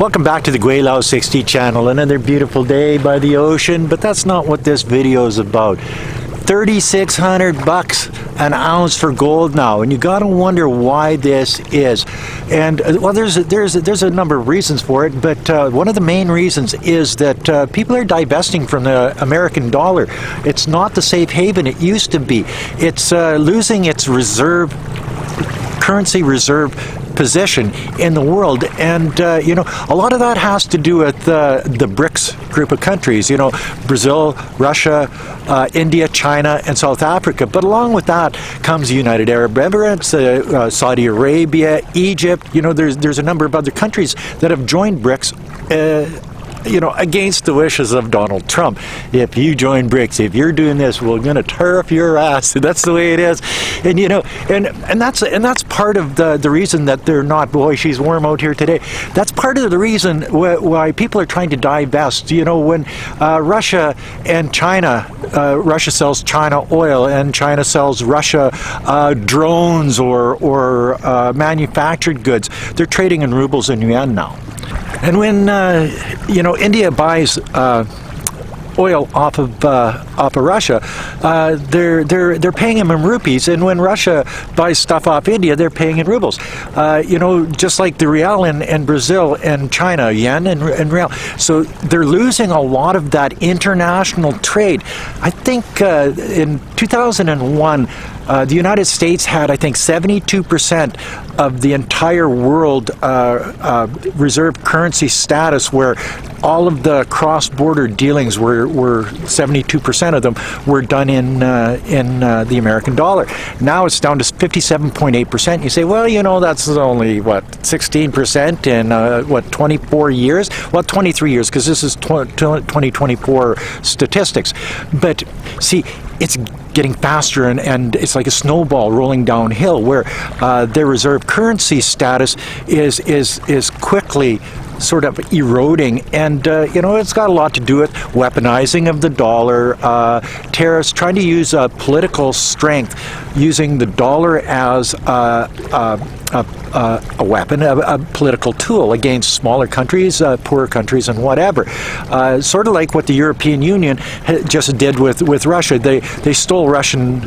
Welcome back to the Gweilo 60 channel. Another beautiful day by the ocean, but that's not what this video is about. 3,600 bucks an ounce for gold now, and you got to wonder why this is. And well, there's a number of reasons for it, but one of the main reasons is that people are divesting from the American dollar. It's not the safe haven it used to be. It's losing its currency reserve position in the world, and you know, a lot of that has to do with the BRICS group of countries, you know, Brazil, Russia, India, China, and South Africa. But along with that comes the United Arab Emirates, Saudi Arabia, Egypt. You know, there's a number of other countries that have joined BRICS, you know, against the wishes of Donald Trump. If you join BRICS, if you're doing this, we're going to tear up your ass. That's the way it is. And you know, and that's part of the reason that they're not. Boy, she's warm out here today. That's part of the reason why people are trying to divest. You know, when Russia and China, Russia sells China oil, and China sells Russia drones or manufactured goods. They're trading in rubles and yuan now. And when you know, India buys oil off of Russia, they're paying them in rupees, and when Russia buys stuff off India, they're paying in rubles. You know, just like the real in Brazil and China, yen and real. So they're losing a lot of that international trade. I think in 2001. The United States had, I think, 72% of the entire world reserve currency status, where all of the cross-border dealings were 72% of them were done in the American dollar. Now it's down to 57.8%. You say, well, you know, that's only what, 16% in what, 24 years? Well, 23 years, because this is 2024 statistics. But see, it's getting faster, and it's like a snowball rolling downhill, where their reserve currency status is quickly sort of eroding, and you know, it's got a lot to do with weaponizing of the dollar, tariffs, trying to use political strength, using the dollar as a weapon, a political tool against smaller countries, poorer countries, and whatever. Sort of like what the European Union just did with Russia. They stole Russian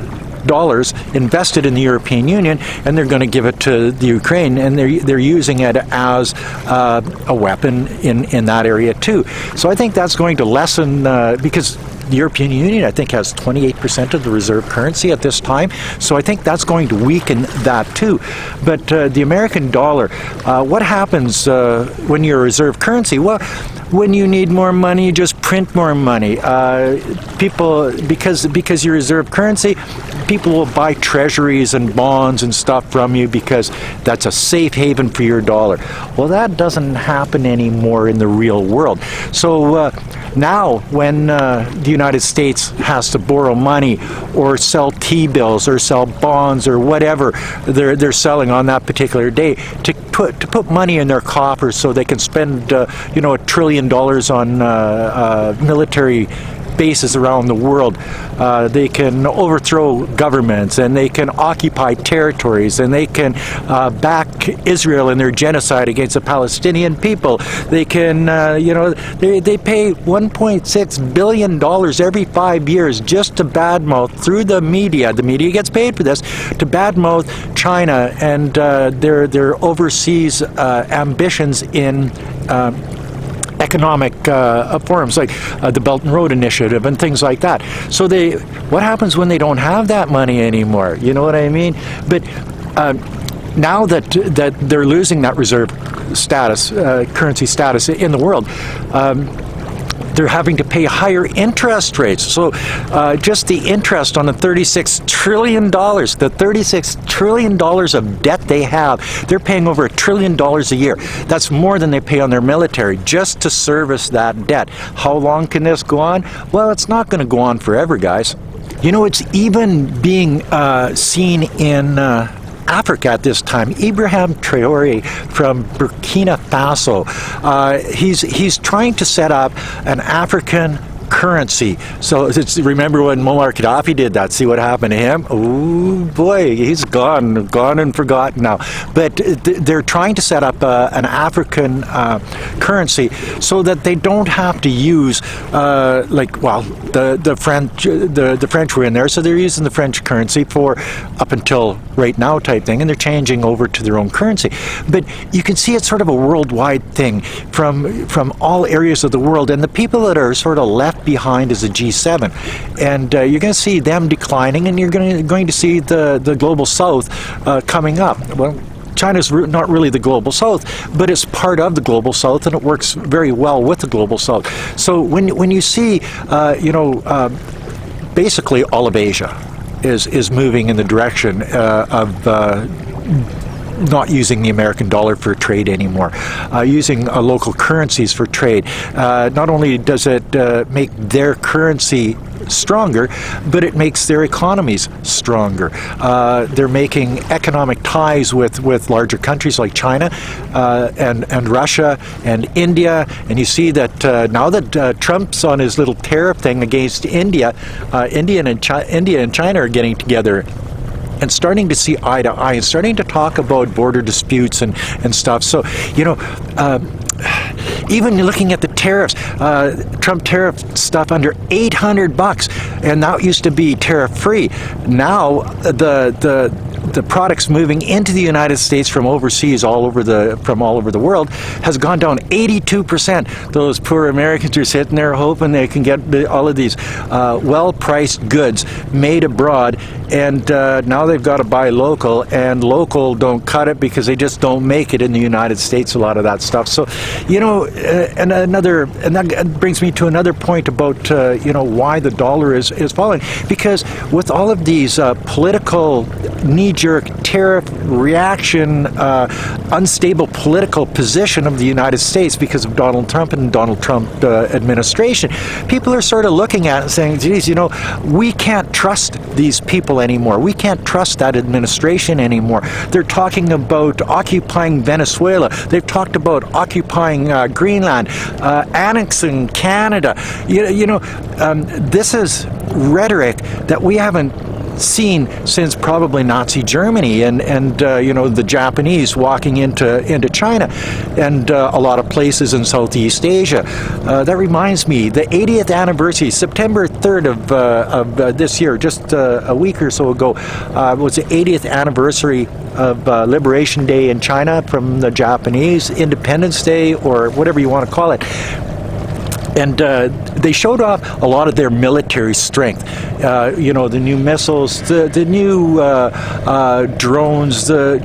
dollars, invested in the European Union, and they're going to give it to the Ukraine, and they're using it as a weapon in that area too. So I think that's going to lessen, because the European Union, I think, has 28% of the reserve currency at this time. So I think that's going to weaken that too. But the American dollar, what happens when you're a reserve currency? Well, when you need more money, you just print more money. People, because you're reserve currency, people will buy treasuries and bonds and stuff from you because that's a safe haven for your dollar. Well, that doesn't happen anymore in the real world. So now when the United States has to borrow money or sell T-bills or sell bonds or whatever they're selling on that particular day to put money in their coffers so they can spend you know, $1 trillion on military bases around the world. They can overthrow governments, and they can occupy territories, and they can back Israel in their genocide against the Palestinian people. They can, you know, they pay $1.6 billion every 5 years just to badmouth through the media. The media gets paid for this, to badmouth China and their overseas ambitions in economic forums like the Belt and Road Initiative and things like that. So what happens when they don't have that money anymore? You know what I mean? But now that they're losing that reserve status, currency status in the world, they're having to pay higher interest rates. So just the interest on the $36 trillion, the $36 trillion of debt they have, they're paying over $1 trillion a year. That's more than they pay on their military just to service that debt. How long can this go on? Well, it's not going to go on forever, guys. You know, it's even being seen in Africa at this time. Ibrahim Traore from Burkina Faso, he's trying to set up an African currency. So remember when Muammar Gaddafi did that? See what happened to him? Oh boy, he's gone and forgotten now. But they're trying to set up an African currency so that they don't have to use the French were in there, so they're using the French currency for up until right now type thing, and they're changing over to their own currency. But you can see it's sort of a worldwide thing from all areas of the world, and the people that are sort of left behind is the G7, and you're going to see them declining, and you're going to see the global South coming up. Well, China's not really the global South, but it's part of the global South, and it works very well with the global South. So when you see, basically all of Asia is moving in the direction of not using the American dollar for trade anymore, using local currencies for trade. Not only does it make their currency stronger, but it makes their economies stronger. They're making economic ties with larger countries like China and Russia and India, and you see that now that Trump's on his little tariff thing against India, India and China are getting together and starting to see eye to eye and starting to talk about border disputes and stuff. So, even looking at the tariffs, Trump tariff stuff under $800, and that used to be tariff-free. Now the products moving into the United States from overseas, from all over the world, has gone down 82%. Those poor Americans are sitting there hoping they can get all of these well-priced goods made abroad, and now they've got to buy local, and local don't cut it because they just don't make it in the United States, a lot of that stuff. So, and that brings me to another point about why the dollar is falling, because with all of these political knee-jerk tariff reaction, unstable political position of the United States because of Donald Trump and Donald Trump administration, people are sort of looking at it and saying, geez, we can't trust these people anymore. We can't trust that administration anymore. They're talking about occupying Venezuela. They've talked about occupying Greenland, annexing Canada. This is rhetoric that we haven't seen since probably Nazi Germany and the Japanese walking into China and a lot of places in Southeast Asia. That reminds me, the 80th anniversary, September 3rd of this year, just a week or so ago, was the 80th anniversary of Liberation Day in China from the Japanese, Independence Day, or whatever you want to call it. And they showed off a lot of their military strength. The new missiles, the new drones, the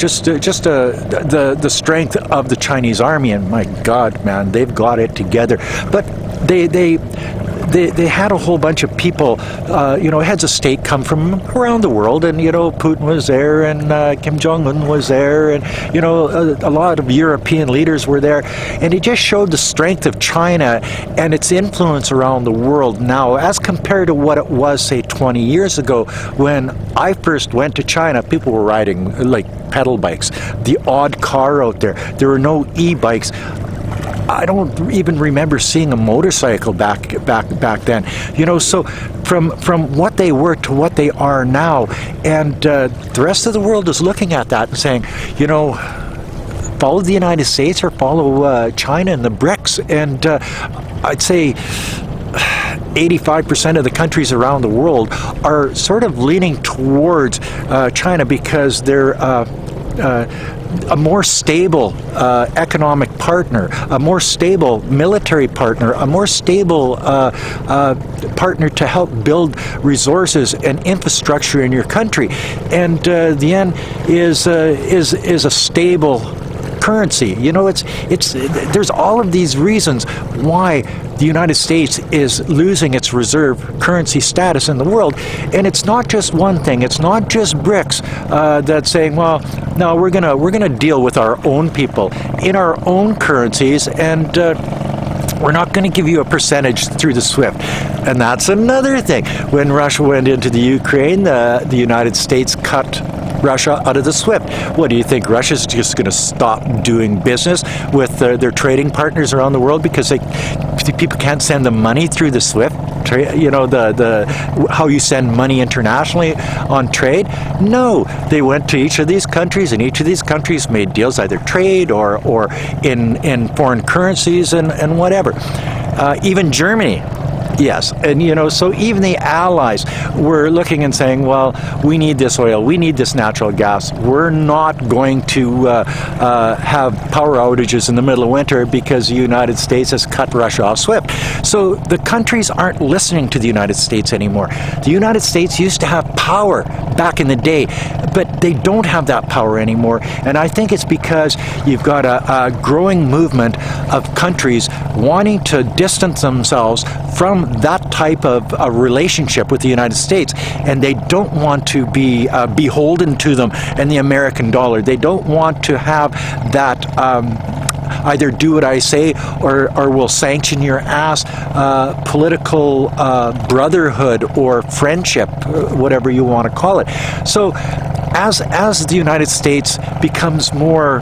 strength of the Chinese army. And my God, man, they've got it together. But they had a whole bunch of people, heads of state come from around the world, and Putin was there, and Kim Jong-un was there, and a lot of European leaders were there, and it just showed the strength of China and its influence around the world now, as compared to what it was, say, 20 years ago. When I first went to China, people were riding like pedal bikes, the odd car out there. There were no e-bikes. I don't even remember seeing a motorcycle back then. So from what they were to what they are now, and the rest of the world is looking at that and saying, follow the United States or follow China and the BRICS. And I'd say 85% of the countries around the world are sort of leaning towards China because they're a more stable economic partner, a more stable military partner, a more stable partner to help build resources and infrastructure in your country. And the end is a stable currency. There's all of these reasons why the United States is losing its reserve currency status in the world, and it's not just one thing. It's not just BRICS that's saying, well, no, we're gonna deal with our own people in our own currencies, and we're not going to give you a percentage through the SWIFT. And that's another thing. When Russia went into the Ukraine, the United States cut Russia out of the SWIFT. What do you think? Russia's just going to stop doing business with their trading partners around the world because people can't send them money through the SWIFT, you know, the how you send money internationally on trade. No, they went to each of these countries, and each of these countries made deals, either trade or in foreign currencies and whatever. Even Germany. Yes, and you know, so even the allies were looking and saying, well, we need this oil, we need this natural gas. We're not going to have power outages in the middle of winter because the United States has cut Russia off SWIFT. So the countries aren't listening to the United States anymore. The United States used to have power back in the day, but they don't have that power anymore. And I think it's because you've got a growing movement of countries wanting to distance themselves from that type of a relationship with the United States, and they don't want to be beholden to them and the American dollar. They don't want to have that either do what I say or will sanction your ass political brotherhood or friendship, whatever you want to call it. So as the United States becomes more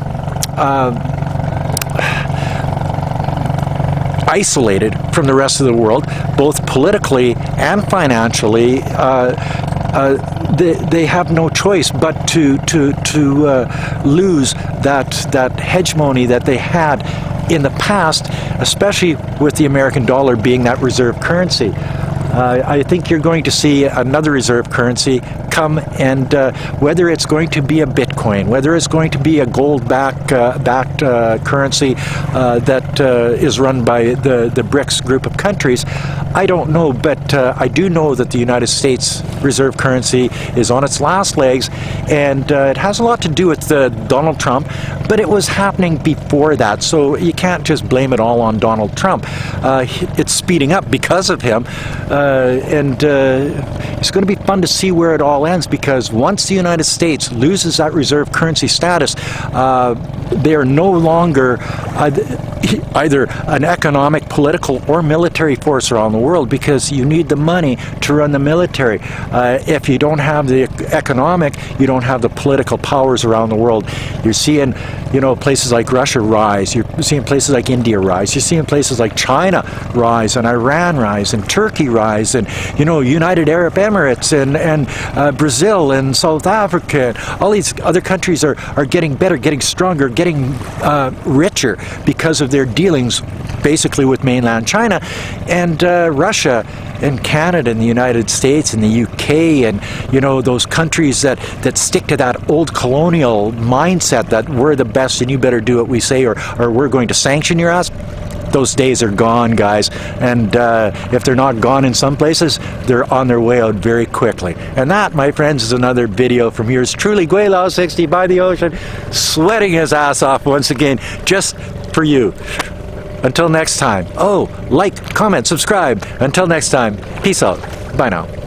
isolated from the rest of the world, both politically and financially, they have no choice but to lose that hegemony that they had in the past, especially with the American dollar being that reserve currency. I think you're going to see another reserve currency come, and whether it's going to be a Bitcoin, whether it's going to be a gold-backed currency that is run by the BRICS group of countries, I don't know, but I do know that the United States reserve currency is on its last legs, and it has a lot to do with Donald Trump, but it was happening before that, so you can't just blame it all on Donald Trump. It's speeding up because of him, and it's going to be fun to see where it all ends, because once the United States loses that reserve currency status, they are no longer either an economic, political, or military force around the world, because you need the money to run the military. If you don't have the economic, you don't have the political powers around the world. You're seeing, you know, places like Russia rise. You're seeing places like India rise. You're seeing places like China rise, and Iran rise, and Turkey rise, and, you know, United Arab Emirates, and Brazil, and South Africa. All these other countries are getting better, getting stronger, getting richer because of their dealings basically with mainland China, and Russia and Canada and the United States and the UK, and, you know, those countries that stick to that old colonial mindset that we're the best and you better do what we say, or we're going to sanction your ass. Those days are gone, guys, and if they're not gone in some places, they're on their way out very quickly. And that, my friends, is another video from yours truly, Gweilo 60 by the ocean, sweating his ass off once again, just for you. Until next time. Oh, like, comment, subscribe. Until next time, peace out. Bye now.